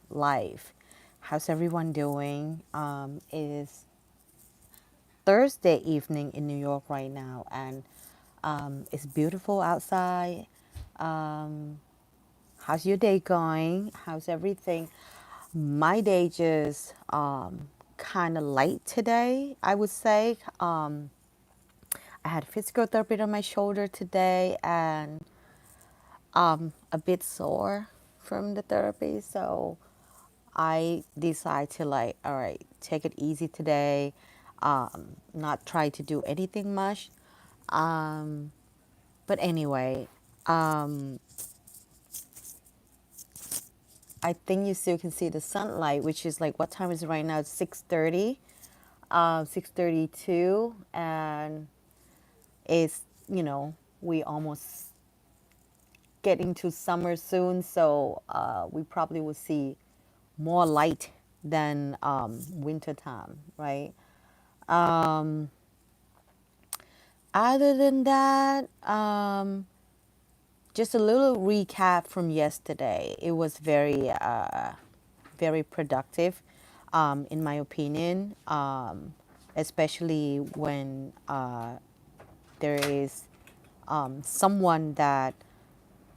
live. How's everyone doing? It is Thursday evening in New York right now, and it's beautiful outside. Um, how's your day going? How's everything? My day just kind of light today, I would say. I had physical therapy on my shoulder today, and a bit sore from the therapy. So I decide to like, all right, take it easy today, not try to do anything much. Um, but anyway, um, I think you still can see the sunlight, which is like, what time is it right now? It's 6:30, 6:32, and it's, we almost getting to summer soon, so we probably will see more light than winter time, right? Um, Other than that, just a little recap from yesterday. It was very productive, in my opinion, especially when there is someone that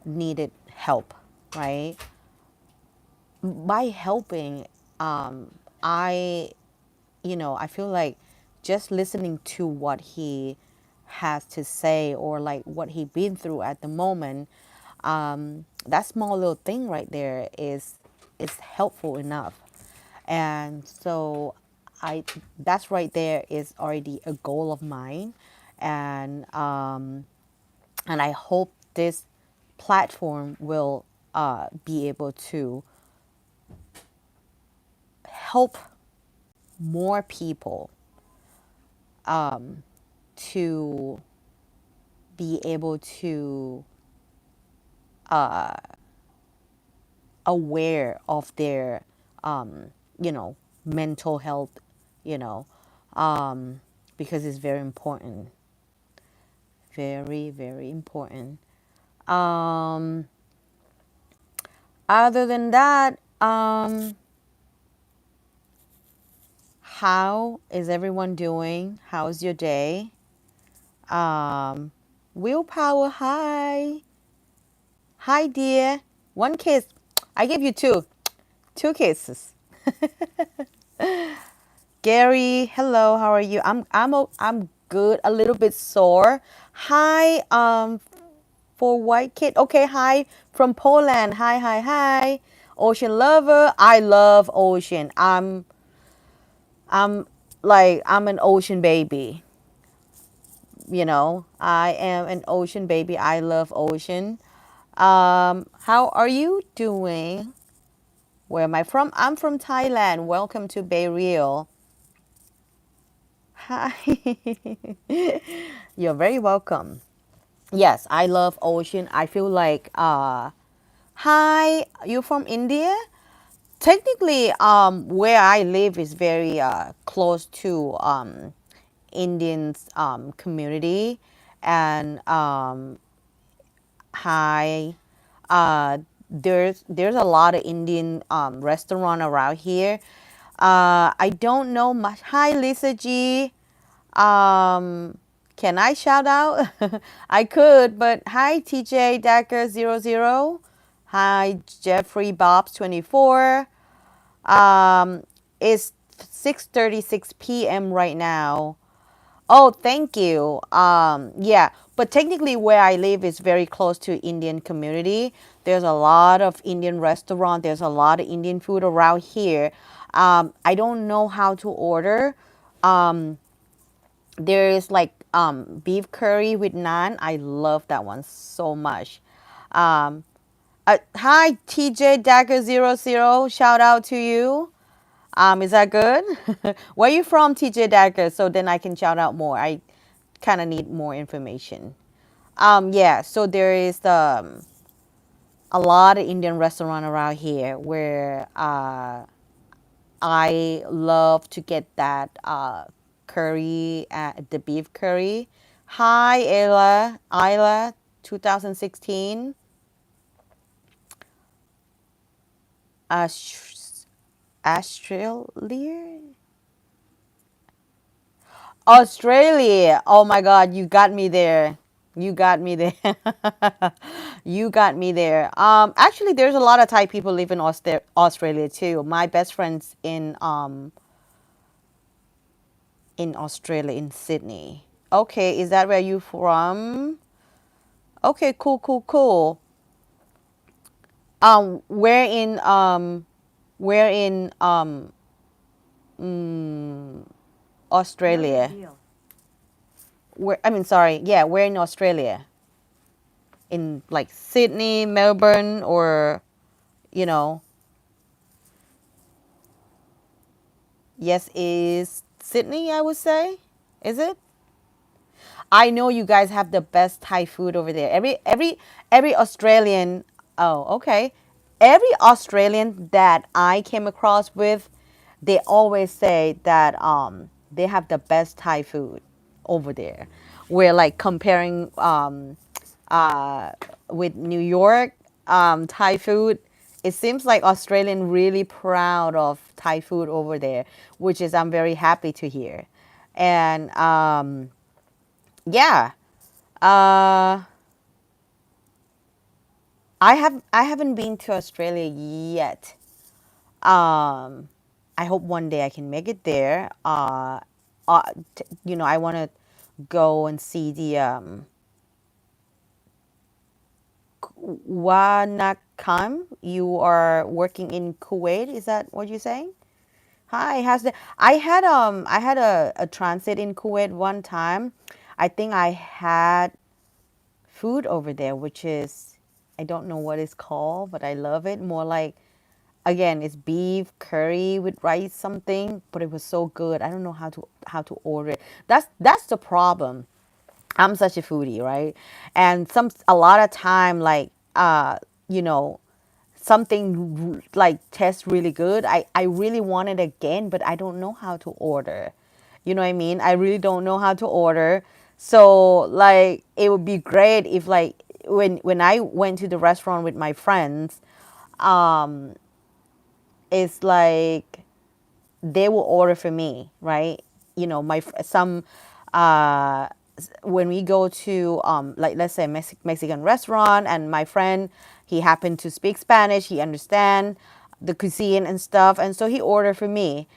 needed help, right? By helping, I, I feel like just listening to what he has to say or like what he been through at the moment, that small little thing right there is helpful enough. And so I that's right there is already a goal of mine, and I hope this platform will be able to help more people to be able to aware of their you know mental health, you know because it's very important, very important. um Other than that, how is everyone doing? How's your day? um Willpower, hi. Hi, dear. One kiss. I give you two kisses. Gary, hello. How are you? I'm good. A little bit sore. Hi. For white kid. Okay. Hi from Poland. Hi. Ocean lover. I love ocean. I'm I'm an ocean baby. I am an ocean baby. I love ocean. How are you doing? Where am I from? I'm from Thailand. Welcome to Bay Rio. Hi. You're very welcome. Yes, I love ocean. I feel like hi, you from India? Technically, where I live is very close to Indians community, and hi. There's a lot of Indian restaurant around here. I don't know much. Hi, Lisa G. Can I shout out? I could, but hi, TJ Decker 00. Hi, Jeffrey Bobs 24. Um, it's 6:36 p.m. right now. Oh, thank you. Yeah, but technically where I live is very close to Indian community. There's a lot of Indian restaurant. There's a lot of Indian food around here. I don't know how to order. Um, there is like beef curry with naan. I love that one so much. Um, Hi, TJ Dagger 00. Shout out to you. Is that good? Where you from, TJ Dagger? So then I can shout out more. I kind of need more information. Yeah, so there is a lot of Indian restaurant around here where I love to get that curry, the beef curry. Hi, Ayla 2016. Ash- Australia? Australia. Oh my God, you got me there. You got me there. You got me there. Actually, there's a lot of Thai people live in Australia too. My best friend's in Australia, in Sydney. Okay, is that where you from? Okay, cool, cool, cool. Where in where in mm, Australia? Where, I mean, sorry, yeah, where in Australia? In like Sydney, Melbourne, or you know, yes, is Sydney, I would say. Is it? I know you guys have the best Thai food over there. Every Australian, oh, okay. Every Australian that I came across with, they always say that they have the best Thai food over there. We're like comparing uh with New York Thai food. It seems like Australian really proud of Thai food over there, which is I'm very happy to hear. And yeah. Uh, I haven't been to Australia yet. Um, I hope one day I can make it there. Uh, I want to go and see the Wanakam. You are working in Kuwait. Is that what you're saying? Hi, I had a transit in Kuwait one time. I think I had food over there, which is, I don't know what it's called, but I love it. More like, again, it's beef curry with rice something, but it was so good. I don't know how to order it. That's the problem. I'm such a foodie, right? And a lot of time, like you know, something like tastes really good. I really want it again, but I don't know how to order. You know what I mean? I really don't know how to order. So like it would be great if like when I went to the restaurant with my friends, um, it's like they will order for me, right? You know, some uh, when we go to like let's say a Mexican restaurant, and my friend he happened to speak Spanish, he understand the cuisine and stuff, and so he ordered for me,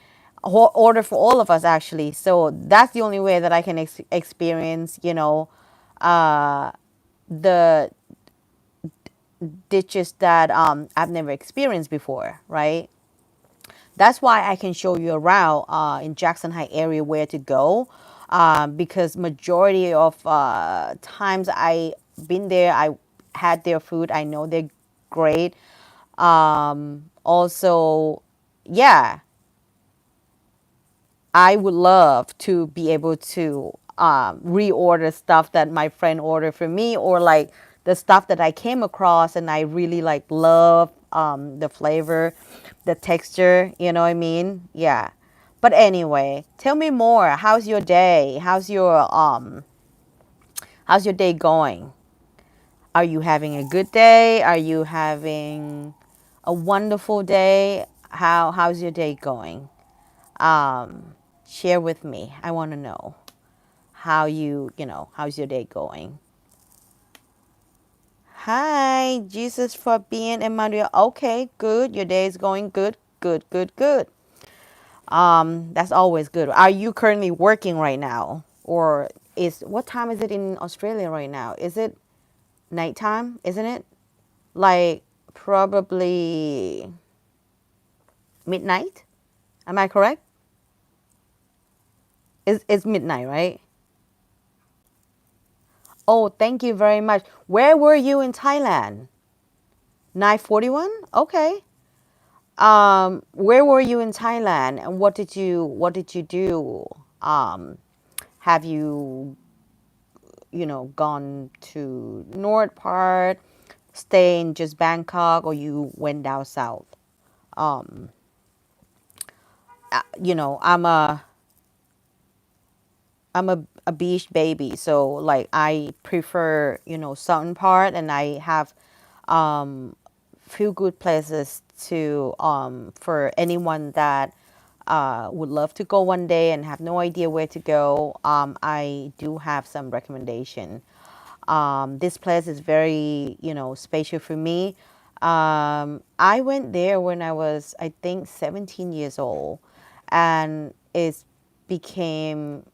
order for all of us actually. So that's the only way that I can experience, uh, the dishes that I've never experienced before, right? That's why I can show you around in Jackson Heights area where to go, because majority of times I been there, I had their food. I know they're great. Also, yeah, I would love to be able to reorder stuff that my friend ordered for me, or like the stuff that I came across and I really like love the flavor, the texture, you know what I mean? Yeah. But anyway, tell me more. How's your day? How's your day going? Are you having a good day? Are you having a wonderful day? How's your day going? Um, Share with me. I want to know how's your day going? Hi, Jesus for being Emmanuel. Okay, good. Your day is going good. Good, good, good. That's always good. Are you currently working right now? Or what time is it in Australia right now? Is it nighttime, isn't it? Like probably midnight? Am I correct? It's midnight, right? Oh, thank you very much. Where were you in Thailand? 9:41? Okay. Where were you in Thailand, and what did you do? Have you gone to north part, stay in just Bangkok, or you went down south? Um, I'm a beach baby, so like I prefer southern part, and I have few good places to for anyone that would love to go one day and have no idea where to go. I do have some recommendation. This place is very, special for me. I went there when I was, I think, 17 years old, and it became.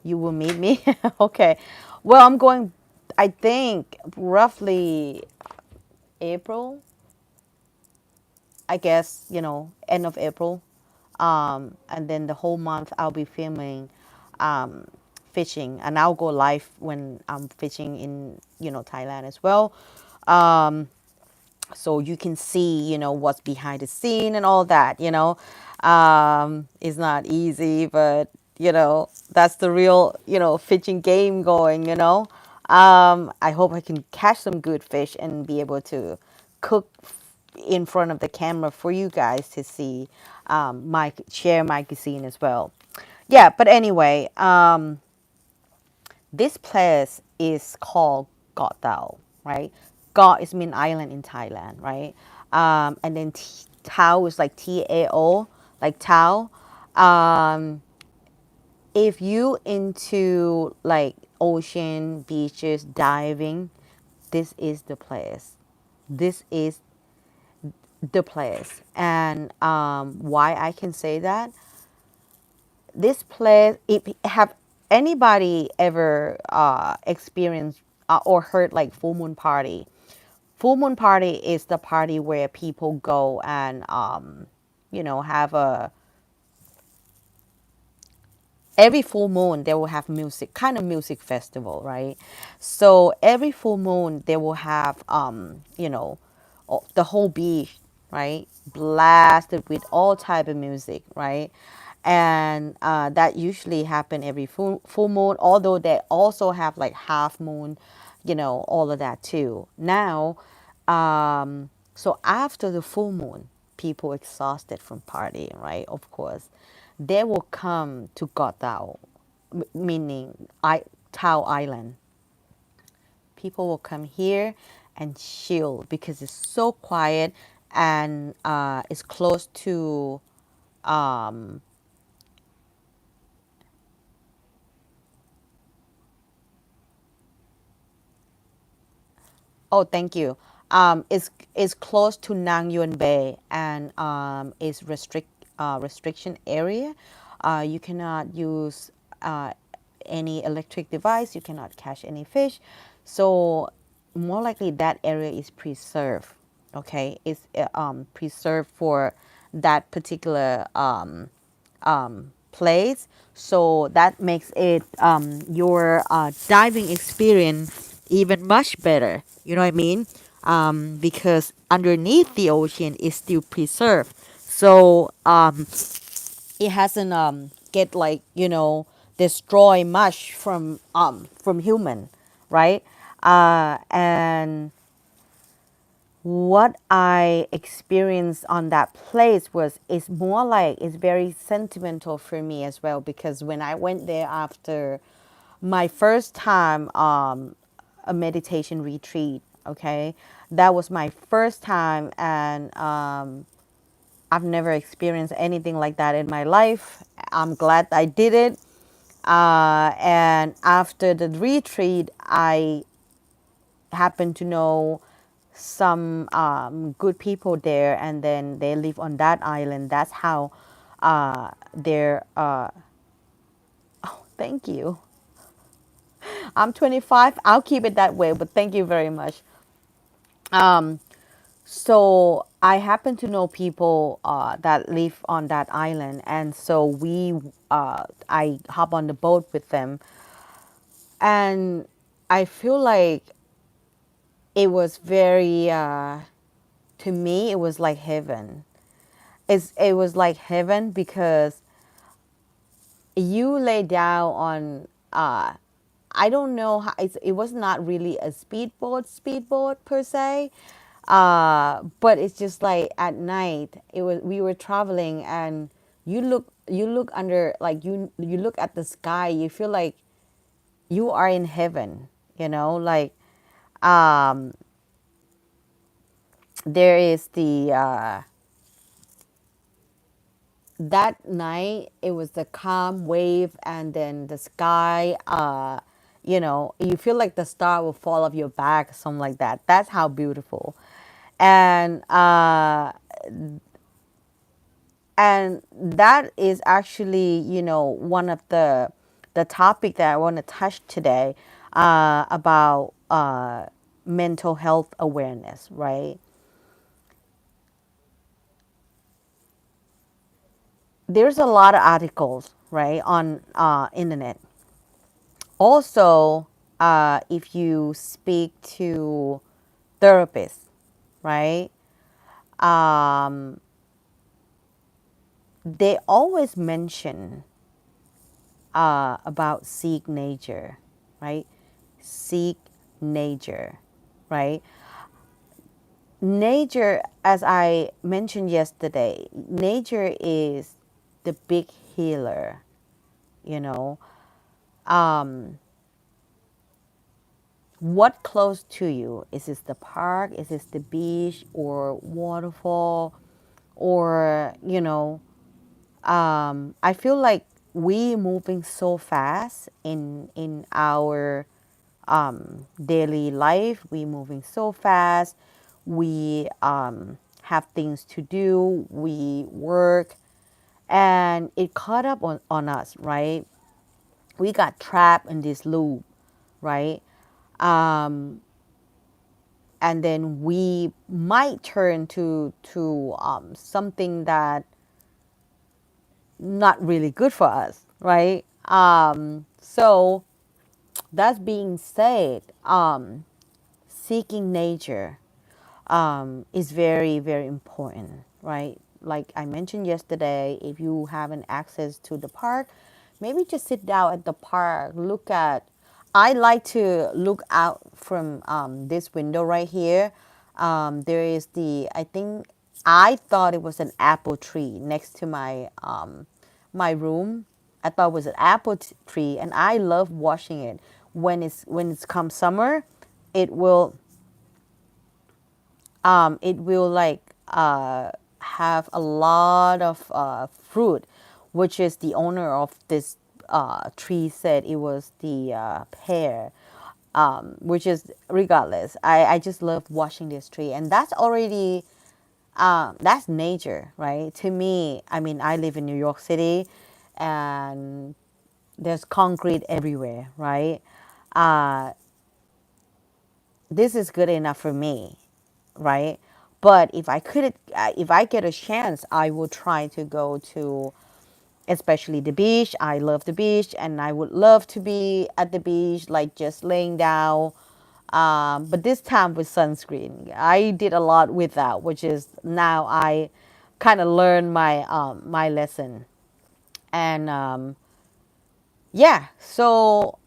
You will meet me, okay? Well, I'm going. I think roughly April. I guess end of April, and then the whole month I'll be filming um, fishing, and I'll go live when I'm fishing in Thailand as well. Um, so you can see what's behind the scene and all that. It's not easy, but that's the real fishing game going. I hope I can catch some good fish and be able to cook in front of the camera for you guys to see, my share my cuisine as well. Yeah, but anyway, this place is called Got Tao, right? Got is mean island in Thailand, right? And then Tao is like Tao, like Tao. Um, if you into like ocean, beaches, diving, this is the place. This is the place. And why I can say that, this place, if have anybody ever experienced or heard like full moon party? Full moon party is the party where people go and have a every full moon they will have music, kind of music festival, right? So every full moon they will have the whole beach, right, blasted with all type of music, right? And that usually happen every full moon, although they also have like half moon, all of that too. Now, so after the full moon, people exhausted from partying, right? Of course, they will come to Koh Tao, meaning Tao Island. People will come here and chill because it's so quiet, and it's close to. Um, oh, thank you. It's close to Nang Yuen Bay, and is restriction area. You cannot use any electric device. You cannot catch any fish. So more likely that area is preserved. Okay, it's preserved for that particular place. So that makes it your diving experience even much better. You know what I mean? Because underneath the ocean is still preserved. So it hasn't get like destroy much from human, right? And what I experienced on that place was, it's more like, it's very sentimental for me as well, because when I went there after my first time a meditation retreat, okay, that was my first time, and I've never experienced anything like that in my life. I'm glad I did it. And after the retreat, I happen to know some good people there, and then they live on that island. That's how they're. Thank you. I'm 25. I'll keep it that way, but thank you very much. Um, so I happen to know people that live on that island, and so I hop on the boat with them, and I feel like it was very. To me, it was like heaven. It was like heaven because you lay down on I don't know how it was not really a speedboat per se, but it's just like at night we were traveling, and you look under, like you look at the sky, you feel like you are in heaven, like Um, there is that night it was the calm wave, and then the sky, you feel like the star will fall off your back, something like that. That's how beautiful. And uh and that is actually, one of the topic that I want to touch today, about mental health awareness, right? There's a lot of articles, right, on internet. Also, if you speak to therapists, right, um, they always mention about seek nature, right? Seek nature, right? Nature, as I mentioned yesterday, nature is the big healer, you know. Um, what close to you? Is this the park? Is this the beach or waterfall? Or, I feel like we moving so fast in our daily life. We moving so fast. We have things to do. We work, and it caught up on us, right? We got trapped in this loop, right? Um, and then we might turn to something that not really good for us, right? So that being said, seeking nature is very, very important, right? Like I mentioned yesterday, if you have an access to the park, maybe just sit down at the park, look at. I like to look out from this window right here. There is I think I thought it was an apple tree next to my room. I thought it was an apple tree, and I love watching it. When it's come summer, it will it will like have a lot of fruit, which is the owner of this tree said it was the pear, which is regardless. I just love watching this tree, and that's already that's nature, right? To me, I mean, I live in New York City, and there's concrete everywhere, right? Uh, this is good enough for me, right? But if I get a chance, I will try to go to, especially the beach. I love the beach, and I would love to be at the beach, like just laying down. But this time with sunscreen, I did a lot with that, which is now I kind of learned my lesson, and yeah. So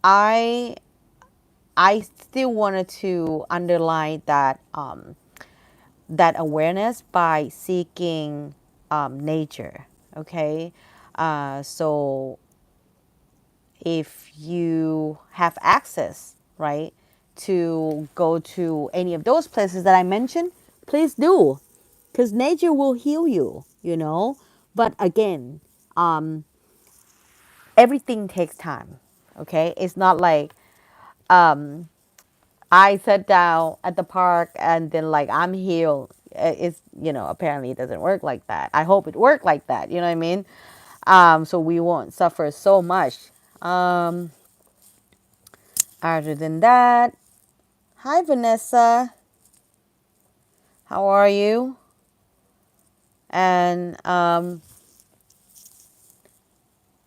I I still wanted to underline that awareness by seeking nature. Okay, so if you have access, right, to go to any of those places that I mentioned, please do, because nature will heal you. But again, everything takes time. Okay, it's not like I sat down at the park and then like I'm healed. It's apparently it doesn't work like that. I hope it worked like that. You know what I mean? So we won't suffer so much. Um, Other than that, hi Vanessa, how are you? And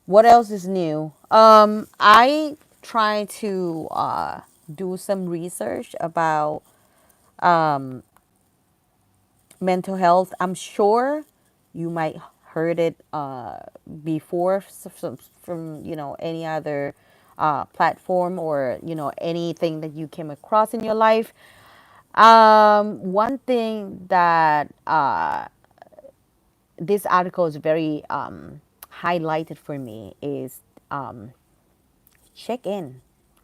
what else is new? I try to do some research about mental health. I'm sure you might heard it before from any other platform, or anything that you came across in your life. One thing that this article is very highlighted for me is check in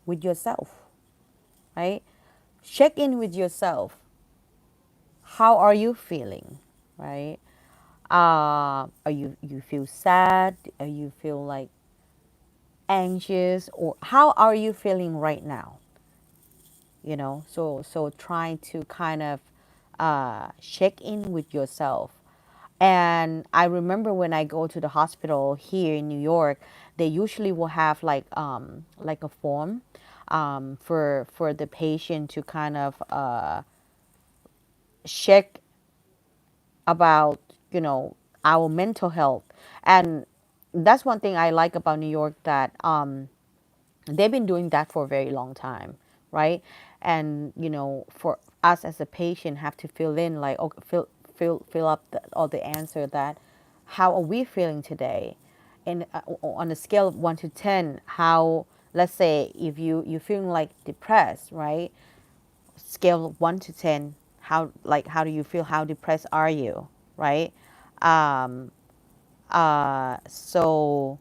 with yourself, right? check in with yourself. How are you feeling, right? Are you feel sad? Are you feel like anxious, or how are you feeling right now? So trying to kind of check in with yourself. And I remember when I go to the hospital here in New York, they usually will have like a form for the patient to kind of check about our mental health. And that's one thing I like about New York, that they've been doing that for a very long time, right? And for us as a patient, have to fill in, like, okay, fill up all the answer, that how are we feeling today, and on a scale of 1 to 10, how, let's say if you're feeling like depressed, right? Scale of 1 to 10, how do you feel, how depressed are you, right? um so,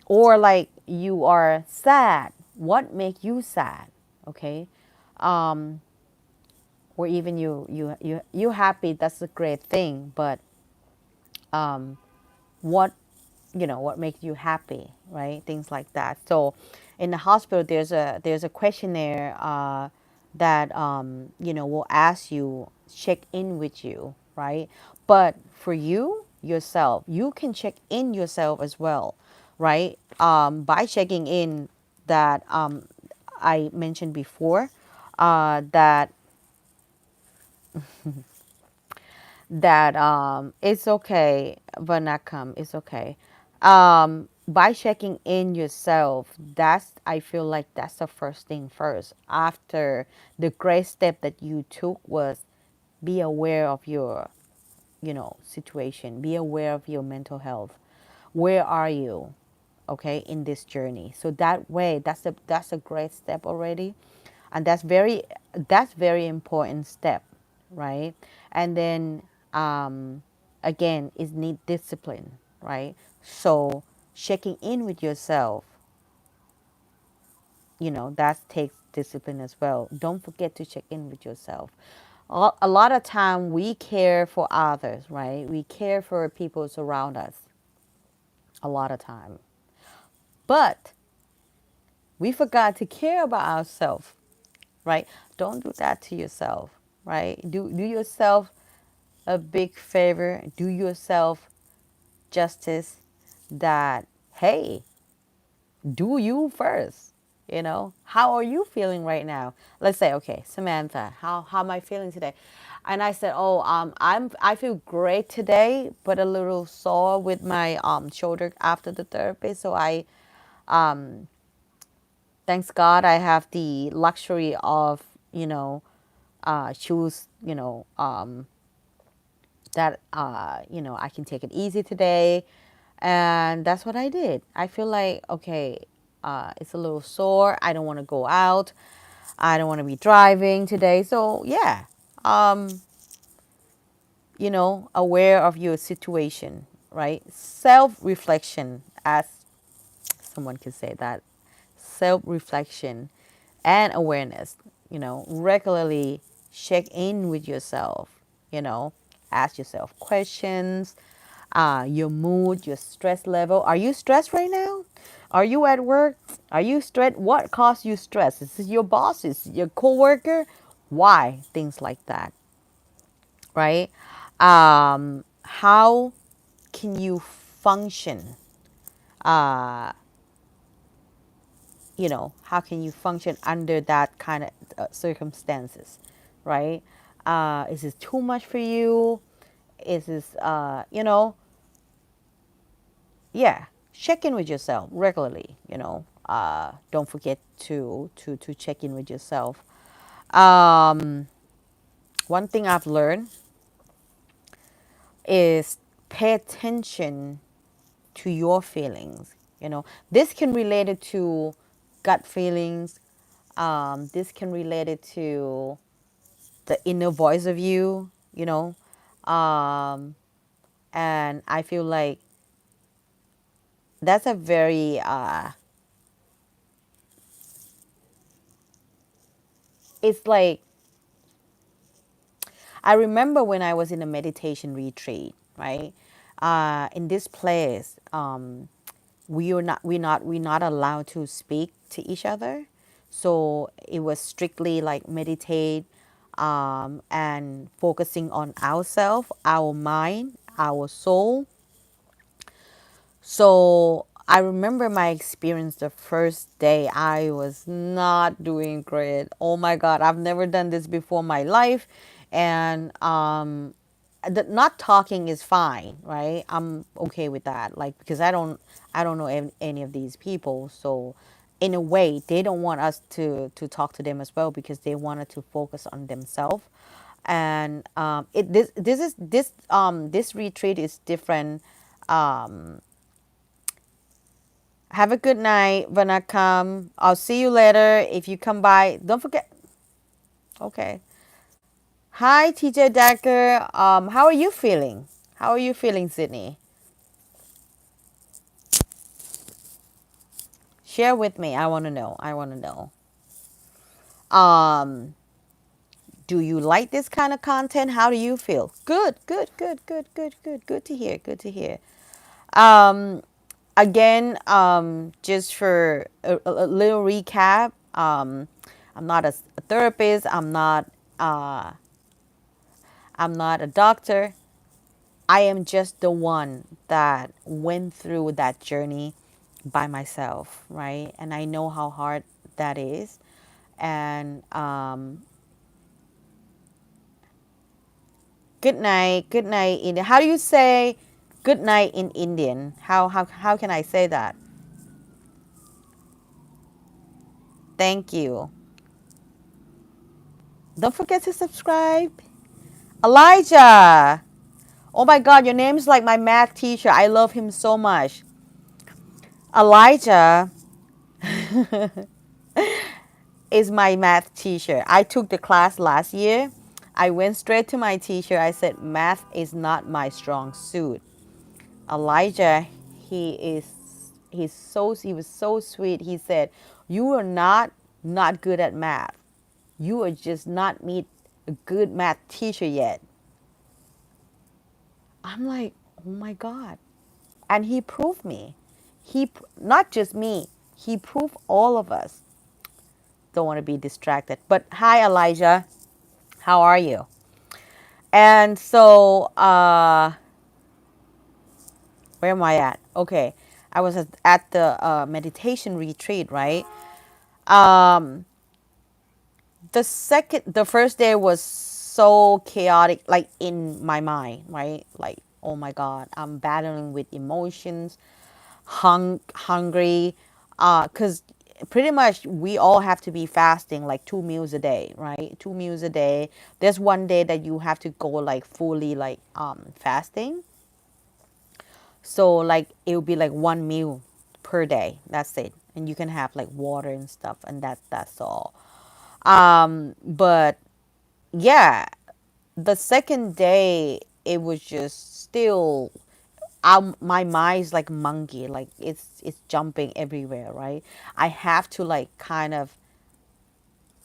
or like you are sad, what make you sad, okay? um or even you happy, that's a great thing, but what what makes you happy, right? Things like that. So in the hospital, there's a questionnaire that will ask you, check in with you, right? But for you yourself, you can check in yourself as well, right? By checking in, that I mentioned before, that it's okay, Vanakam, it's okay. By checking in yourself, that's, I feel like that's the first thing first. After, the great step that you took was be aware of your situation, be aware of your mental health. Where are you, okay, in this journey? So that way, that's a great step already, and that's very important step, right? And then again, is need discipline, right? So checking in with yourself, that takes discipline as well. Don't forget to check in with yourself. A lot of time we care for others, right? We care for people around us a lot of time, but we forgot to care about ourselves, right? Don't do that to yourself, right? Do yourself a big favor. Do yourself justice, that, hey, do you first. How are you feeling right now? Let's say, okay, Samantha, how am I feeling today? And I said, oh, I feel great today, but a little sore with my shoulder after the therapy. So I, thanks God, I have the luxury of choose that I can take it easy today, and that's what I did. I feel like, okay, it's a little sore. I don't want to go out. I don't want to be driving today. So yeah, um, aware of your situation, right? Self reflection, as someone could say that. Self reflection and awareness, regularly check in with yourself, you know, ask yourself questions, your mood, your stress level. Are you stressed right now? Are you at work? Are you stressed? What caused you stress? Is this your boss? Is it your coworker? Why? Things like that, right? How can you function? Uh, how can you function under that kind of circumstances, right? Is this too much for you? Is this, yeah, check in with yourself regularly, don't forget to check in with yourself. um, One thing I've learned is pay attention to your feelings. This can relate it to gut feelings. This can relate it to the inner voice of you, um, and I feel like that's a very it's like I remember when I was in a meditation retreat, right? In this place, we're not allowed to speak to each other. So it was strictly like meditate and focusing on ourselves, our mind, our soul. So I remember my experience the first day. I was not doing great. Oh my God, I've never done this before in my life. And not talking is fine, right? I'm okay with that. Like, because I don't know any of these people. So in a way, they don't want us to talk to them as well because they wanted to focus on themselves. And this retreat is different. Have a good night when I come. I'll see you later. If you come by, don't forget. Okay. Hi, TJ Decker. How are you feeling? How are you feeling, Sydney? Share with me. I want to know. I want to know. Um, do you like this kind of content? How do you feel? Good, good, good, good, good, good. Good to hear. Good to hear. Um, again, just for a little recap, I'm not a therapist. Uh, I'm not a doctor. I am just the one that went through that journey by myself, right? And I know how hard that is. And good night, good night. How do you say good night in Indian? How can I say that? Thank you. Don't forget to subscribe. Elijah. Oh my God, your name's like my math teacher. I love him so much. Elijah is my math teacher. I took the class last year. I went straight to my teacher. I said, math is not my strong suit. Elijah, he was so sweet. He said, you are not good at math. You are just not meet a good math teacher yet. I'm like, oh my God. And he proved me. Not just me, he proved all of us. Don't want to be distracted. But hi, Elijah. How are you? And so, where am I at? Okay. I was at the meditation retreat, right? Um, the first day was so chaotic, like in my mind, right? Like, oh my God, I'm battling with emotions, hungry, because pretty much we all have to be fasting like 2 meals a day, right? 2 meals a day. There's one day that you have to go like fully like fasting. So like it will be like 1 meal per day. That's it. And you can have like water and stuff, and that's all. But yeah, the second day it was just still my mind's like monkey, like it's jumping everywhere, right? I have to like kind of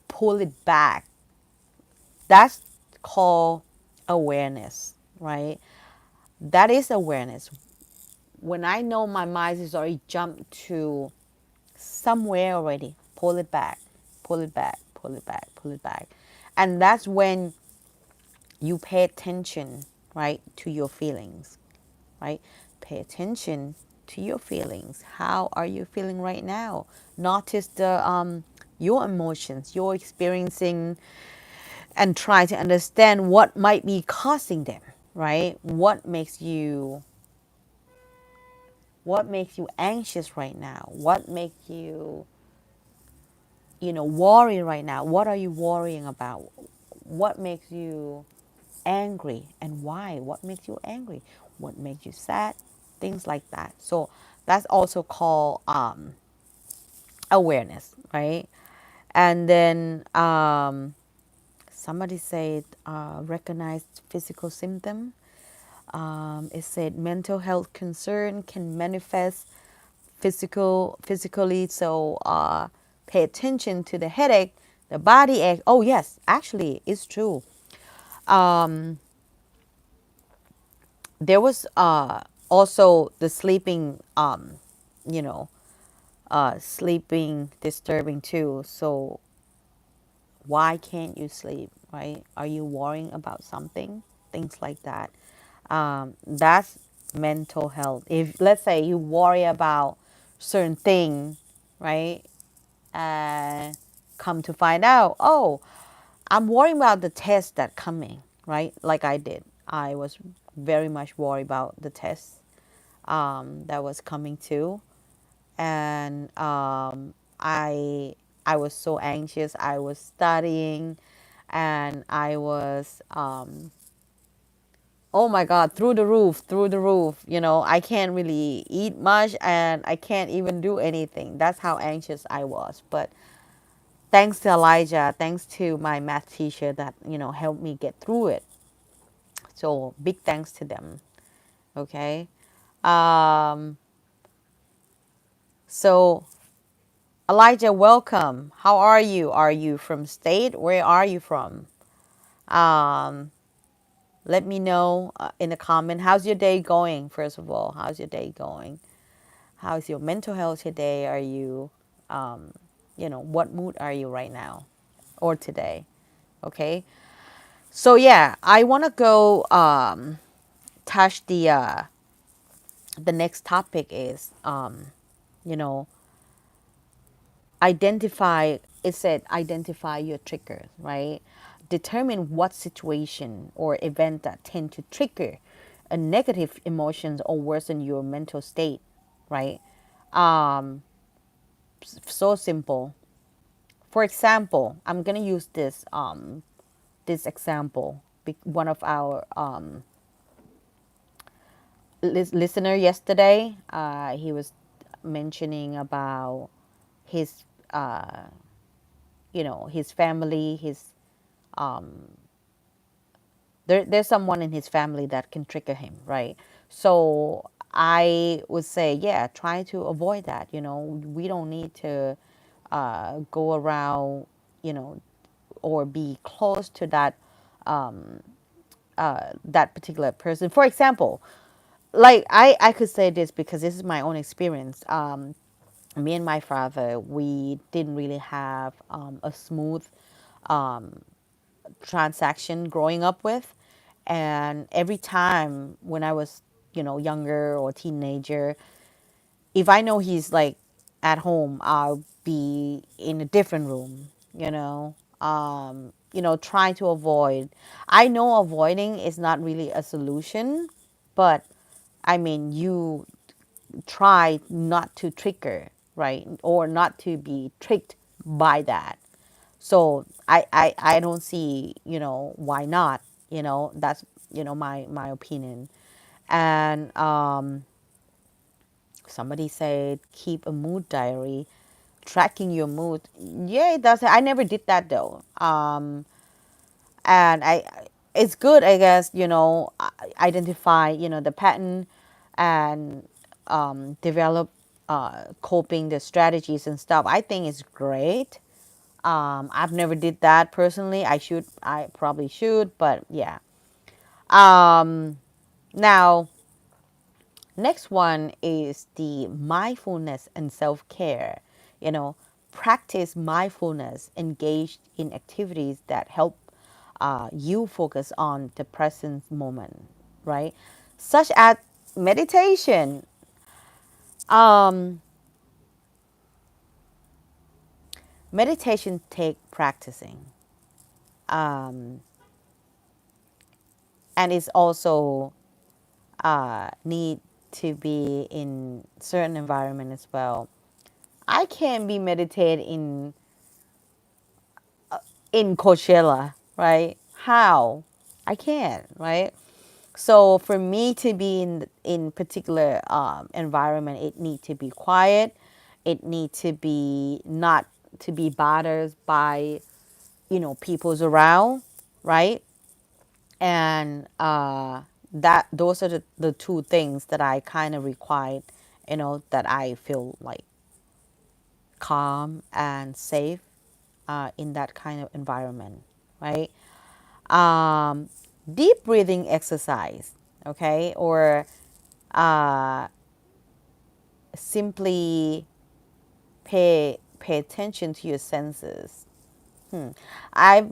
pull it back. That's called awareness, right? That is awareness. When I know my mind is already jumped to somewhere already, pull it back, pull it back, pull it back, pull it back. And that's when you pay attention, right, to your feelings, right? Pay attention to your feelings. How are you feeling right now? Notice the your emotions you're experiencing and try to understand what might be causing them, right? What makes you anxious right now? What makes you, worry right now? What are you worrying about? What makes you angry and why? What makes you angry? What makes you sad? Things like that. So that's also called awareness, right? And then somebody said recognize physical symptom. It said mental health concern can manifest physically. So pay attention to the headache The body ache. Oh yes, actually, it's true. Um, there was also the sleeping. You know, sleeping disturbing too. So why can't you sleep? Right? Are you worrying about something? Things like that. That's mental health. If let's say you worry about certain thing, right? And come to find out, oh, I'm worrying about the test that coming, right? Like I did. I was very much worried about the test that was coming too, and I was so anxious. I was studying, and I was oh my God, through the roof, through the roof. You know, I can't really eat much, and I can't even do anything. That's how anxious I was. But thanks to Elijah, thanks to my math teacher that, helped me get through it. So big thanks to them. Okay. Um, so Elijah, welcome. How are you? Are you from state? Where are you from? Um, Let me know in the comment. How's your day going? First of all, how's your day going? How's your mental health today? Are you, um, what mood are you right now or today? Okay. So yeah, I want to go touch the next topic is you know identify. It said identify your triggers, right? Determine what situation or event that tend to trigger a negative emotions or worsen your mental state, right? um so simple. For example, I'm gonna use this example. One of our listener yesterday, he was mentioning about his his family, his there's someone in his family that can trigger him, right? So I would say, yeah, try to avoid that. We don't need to go around, you know or be close to that particular person. For example, like I could say this because this is my own experience. Me and my father, we didn't really have a smooth transaction growing up with. And every time when I was, younger or teenager, if I know he's like at home, I'll be in a different room, trying to avoid. I know avoiding is not really a solution, but I mean, you try not to trigger, right? Or not to be tricked by that. So I don't see, why not? That's, my opinion. And somebody said keep a mood diary, tracking your mood. Yeah, it does. I never did that though. And it's good, I guess, identify, the pattern, and develop coping the strategies and stuff. I think it's great. I've never did that personally. I probably should, but yeah. um, Now, next one is the mindfulness and self-care. you know Practice mindfulness, engaged in activities that help you focus on the present moment, right? Such as meditation. um, Meditation take practicing, um, and it's also need to be in certain environment as well. I can't be meditate in Coachella, right? How? I can't, right? So for me to be in particular environment, it need to be quiet. It need to be not to be bothered by people's around, right? And that those are the two things that I kind of required, that I feel like calm and safe in that kind of environment, right? Um, Deep breathing exercise, okay, or uh, simply pay attention to your senses. I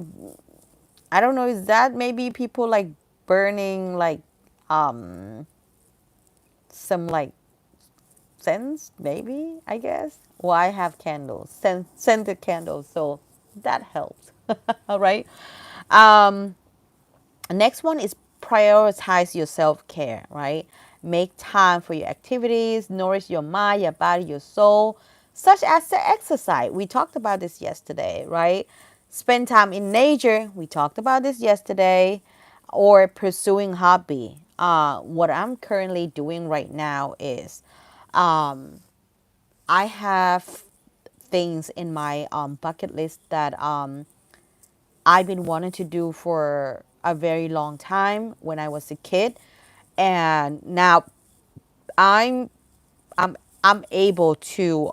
I don't know. Is that maybe people like burning like um some like scents? Maybe, I guess. Well, I have candles, scented candles, so that helps. All right. Um, Next one is prioritize your self care, right? Make time for your activities, nourish your mind, your body, your soul, such as the exercise. We talked about this yesterday, right? Spend time in nature. We talked about this yesterday. Or pursuing hobby. What I'm currently doing right now is I have things in my bucket list that I've been wanting to do for a very long time when I was a kid, and now I'm I'm able to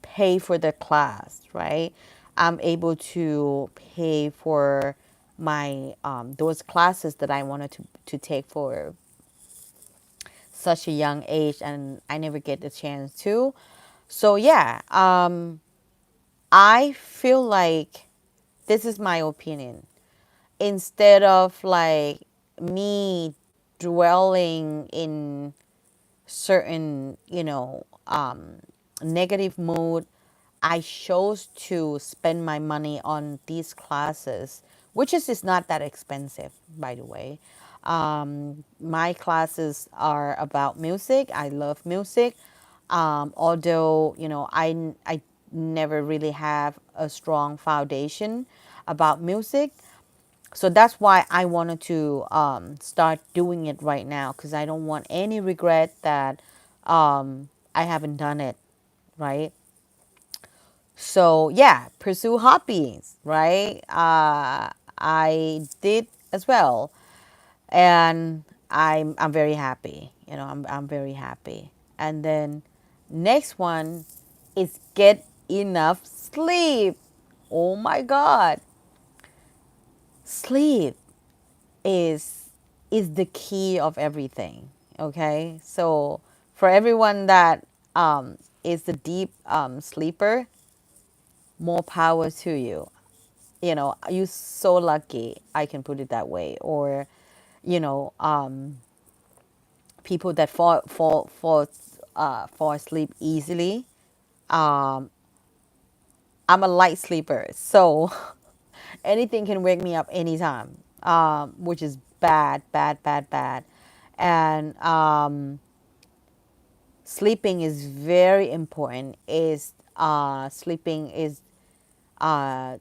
pay for the class, right? I'm able to pay for my those classes that I wanted to take for such a young age, and I never get the chance to. So yeah, I feel like this is my opinion. Instead of like me dwelling in certain, negative mood, I chose to spend my money on these classes, which is not that expensive, by the way. My classes are about music. I love music. Although, I never really have a strong foundation about music. So that's why I wanted to start doing it right now, because I don't want any regret that I haven't done it, right? So yeah, pursue hobbies, right? I did as well, and I'm very happy. I'm very happy. And then next one is get enough sleep. Oh my God, sleep is is the key of everything. Okay, so for everyone that is the deep sleeper, more power to you. You're so lucky, I can put it that way. Or you know people that fall asleep easily. um I'm a light sleeper, so anything can wake me up anytime, which is bad, bad, bad, bad. And sleeping is very important. Is Sleeping uh,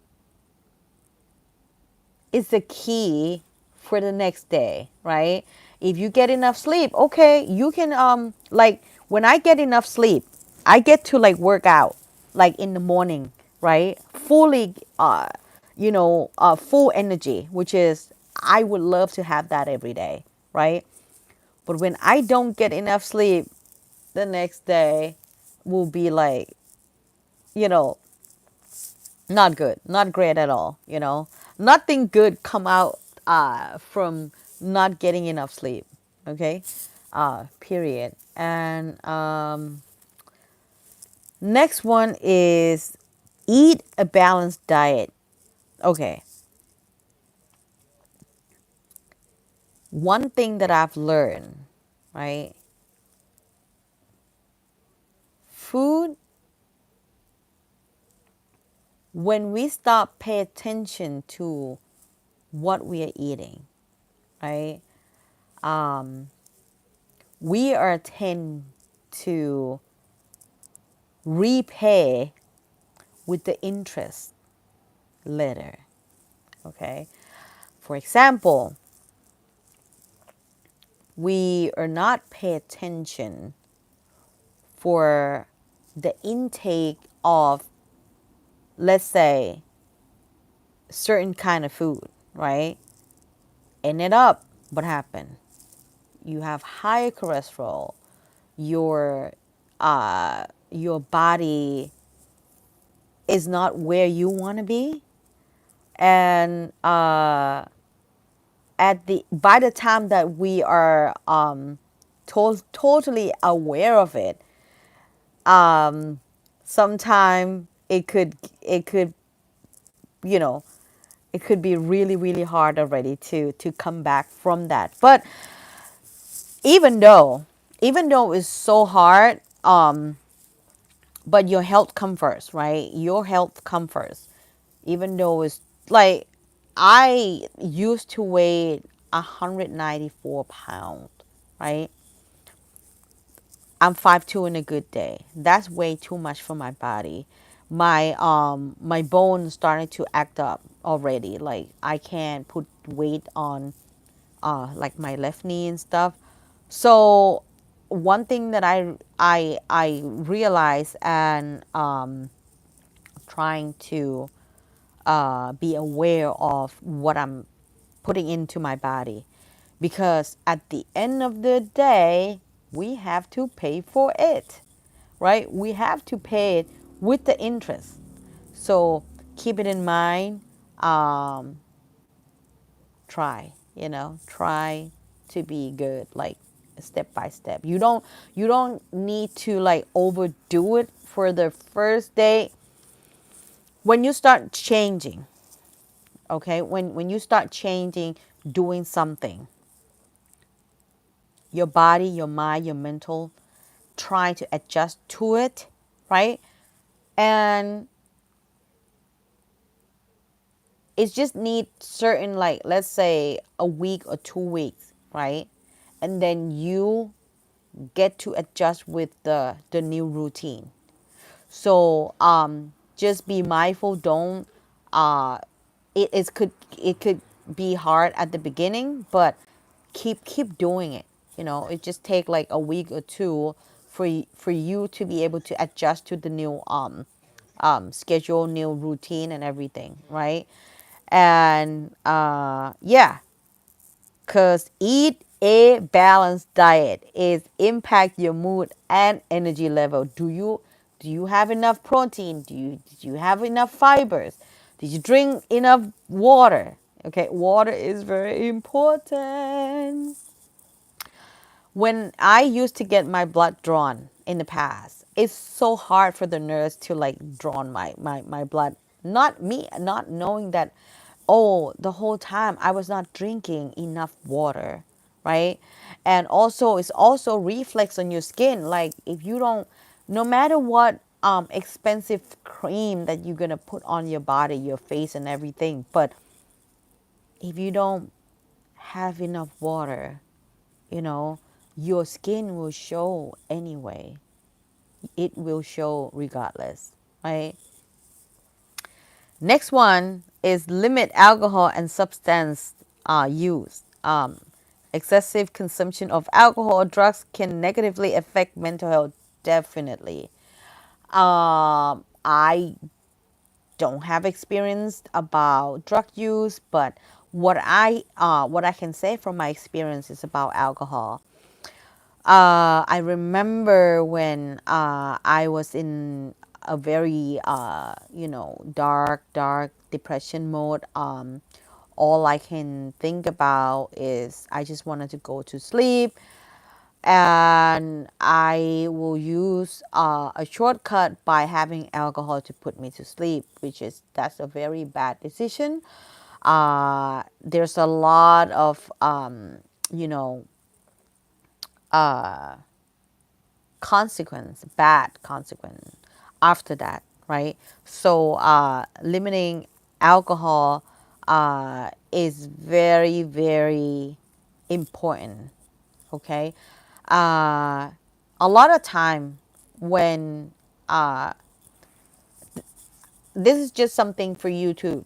is the key for the next day, right? If you get enough sleep, okay, you can like when I get enough sleep, I get to like work out like in the morning, right? Fully full energy, which is I would love to have that every day, right? But when I don't get enough sleep, the next day will be like, you know, not good, not great at all. Nothing good come out from not getting enough sleep. Okay, period. And next one is eat a balanced diet. Okay, one thing that I've learned, right? Food, when we stop pay attention to what we are eating, right? We are tend to repay with the interest later. Okay. For example, we are not pay attention for the intake of, let's say, certain kind of food, right? Ended up, what happened? You have higher cholesterol. Your your body is not where you want to be. And at the by the time that we are totally aware of it, um, sometime it could you know it could be really really hard already to come back from that. But even though even though it's so hard, but your health come first, right? Your health come first. Even though it's like, I used to weigh 194 pounds, right? I'm 5'2" in a good day. That's way too much for my body. My bones started to act up already. Like, I can't put weight on like my left knee and stuff. So one thing that I realized, and trying to be aware of what I'm putting into my body, because at the end of the day, we have to pay for it, right? We have to pay it with the interest. So keep it in mind. Um, try to be good, like step by step. You don't need to like overdo it for the first day. When you start changing, okay, when you start changing, doing something, your body, your mind, your mental, try to adjust to it, right? And it just needs certain, like, let's say a week or 2 weeks, right? And then you get to adjust with the new routine. So just be mindful. Don't it could be hard at the beginning, but keep doing it. It just take like a week or two for you to be able to adjust to the new schedule, new routine, and everything, right? And yeah, because eat a balanced diet is impact your mood and energy level. Do you have enough protein? Did you have enough fibers? Did you drink enough water? Okay, water is very important. When I used to get my blood drawn in the past, it's so hard for the nurse to like draw my blood. Not me, not knowing that, oh, the whole time I was not drinking enough water, right? And also, it's also reflex on your skin. Like, if you don't, no matter what expensive cream that you're gonna put on your body, your face, and everything, but if you don't have enough water, you know, your skin will show anyway. It will show regardless, right? Next one is limit alcohol and substance use. Excessive consumption of alcohol or drugs can negatively affect mental health, definitely. I don't have experience about drug use, but what I can say from my experience is about alcohol. I remember when I was in a very, dark depression mode. All I can think about is I just wanted to go to sleep, and I will use a shortcut by having alcohol to put me to sleep, that's a very bad decision. There's a lot of, you know, bad consequence after that, right? So limiting alcohol is very, very important, okay? Uh, a lot of time when this is just something for you to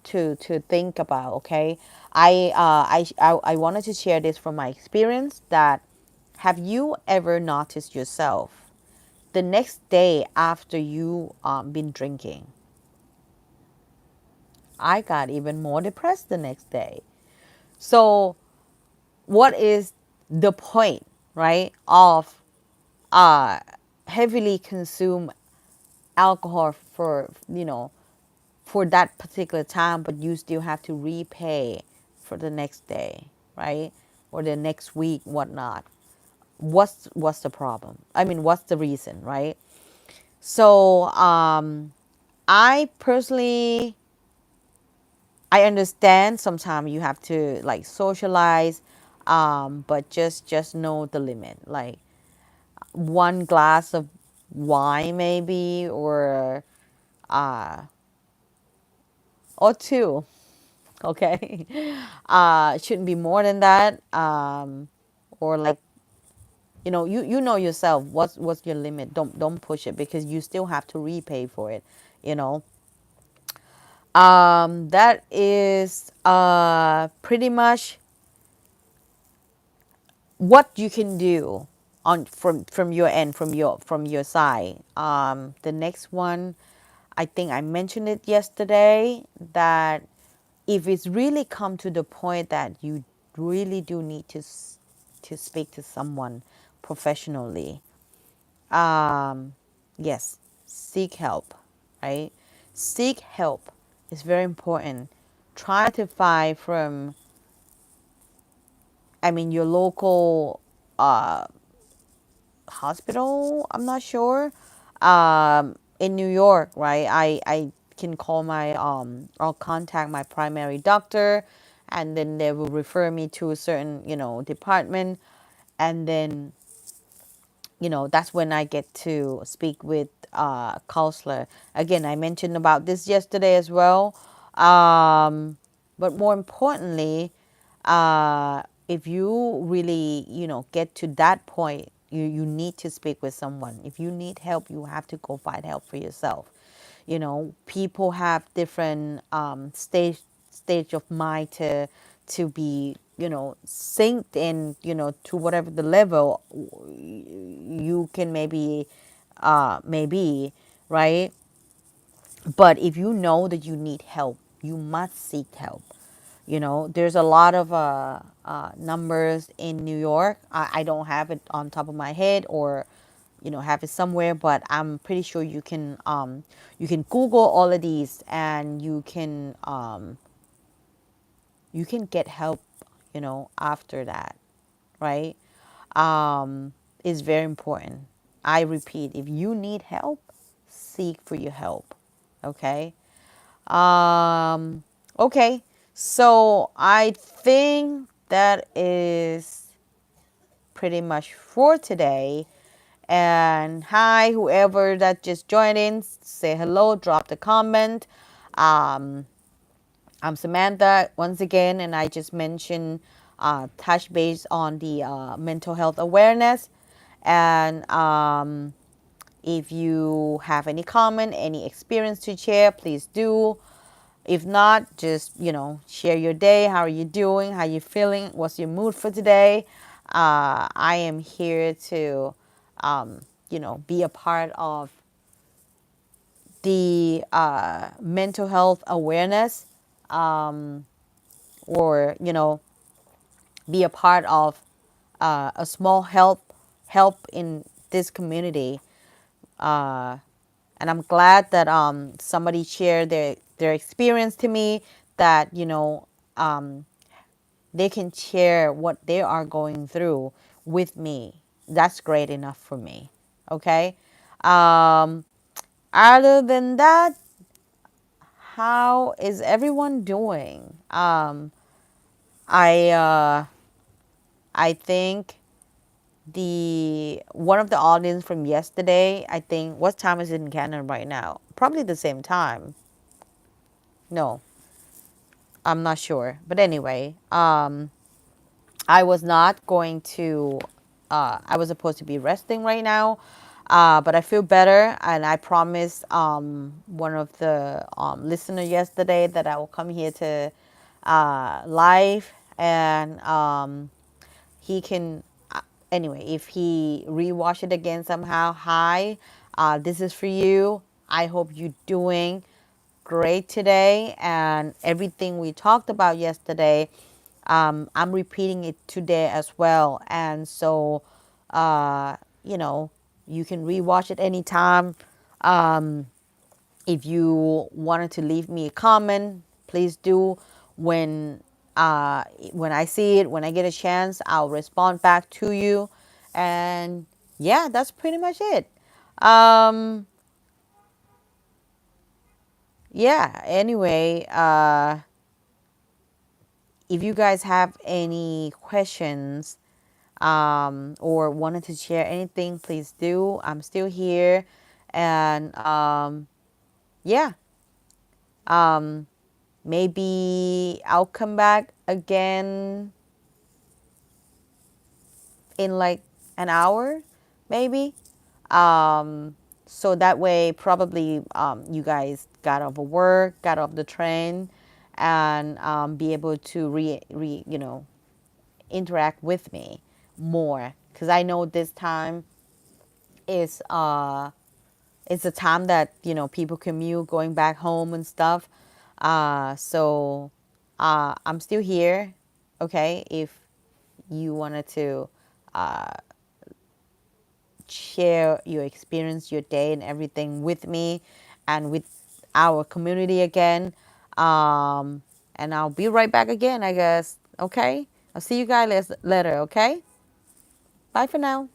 think about, okay? I wanted to share this from my experience, that have you ever noticed yourself the next day after you been drinking? I got even more depressed the next day. So what is the point, right, of uh, heavily consume alcohol for, for that particular time, but you still have to repay for the next day, right? Or the next week, whatnot. What's the problem? I mean, what's the reason, right? So I personally, I understand sometimes you have to like socialize, but just know the limit. Like one glass of wine maybe, uh, or two. Okay, shouldn't be more than that. Or like, you know yourself. What's your limit? Don't push it, because you still have to repay for it. You know. That is pretty much what you can do on from your end, from your side. The next one, I think I mentioned it yesterday, that if it's really come to the point that you really do need to speak to someone professionally, um, yes, seek help, right? Seek help is very important. Try to find from, I mean, your local uh, hospital. I'm not sure. In New York, right? I can call my I'll contact my primary doctor, and then they will refer me to a certain department, and then that's when I get to speak with counselor. Again, I mentioned about this yesterday as well. But more importantly, if you really, get to that point, you need to speak with someone. If you need help, you have to go find help for yourself. People have different stage of mind to be synced in to whatever the level you can maybe right. But if you know that you need help, you must seek help. There's a lot of numbers in New York. I don't have it on top of my head, or have it somewhere, but I'm pretty sure you can Google all of these, and you can get help after that, right? Is very important. I repeat, if you need help, seek for your help. Okay. um okay, so I think that is pretty much for today. And hi, whoever that just joined in, say hello, drop the comment. Um, I'm Samantha once again, and I just mentioned touch base on the mental health awareness. And if you have any comment, any experience to share, please do. If not, just share your day. How are you doing? How are you feeling? What's your mood for today? I am here to be a part of the mental health awareness, um, or be a part of a small help in this community. uh, and I'm glad that somebody shared their experience to me, that um, they can share what they are going through with me. That's great enough for me. Okay. um, Other than that, how is everyone doing? I I think the one of the audience from yesterday, I think, what time is it in Canada right now? Probably the same time. No, I'm not sure. But anyway, I was not going to, I was supposed to be resting right now, but I feel better. And I promised one of the listener yesterday that I will come here to live, and he can, anyway, if he rewatch it again somehow, hi, this is for you. I hope you're doing great today, and everything we talked about yesterday, I'm repeating it today as well. And so, uh, you know, you can rewatch it anytime. If you wanted to leave me a comment, please do. When when I see it, when I get a chance, I'll respond back to you. And yeah, that's pretty much it. Um, yeah. Anyway, if you guys have any questions or wanted to share anything, please do. I'm still here, and yeah. Um, Maybe I'll come back again in like an hour, maybe. Um, so that way, probably you guys got off of work, got off the train, and be able to interact with me more. Because I know this time is it's a time that people commute going back home and stuff. So I'm still here. Okay, if you wanted to share your experience, your day, and everything with me and with our community again. Um, and I'll be right back again, I guess. Okay, I'll see you guys later. Okay, bye for now.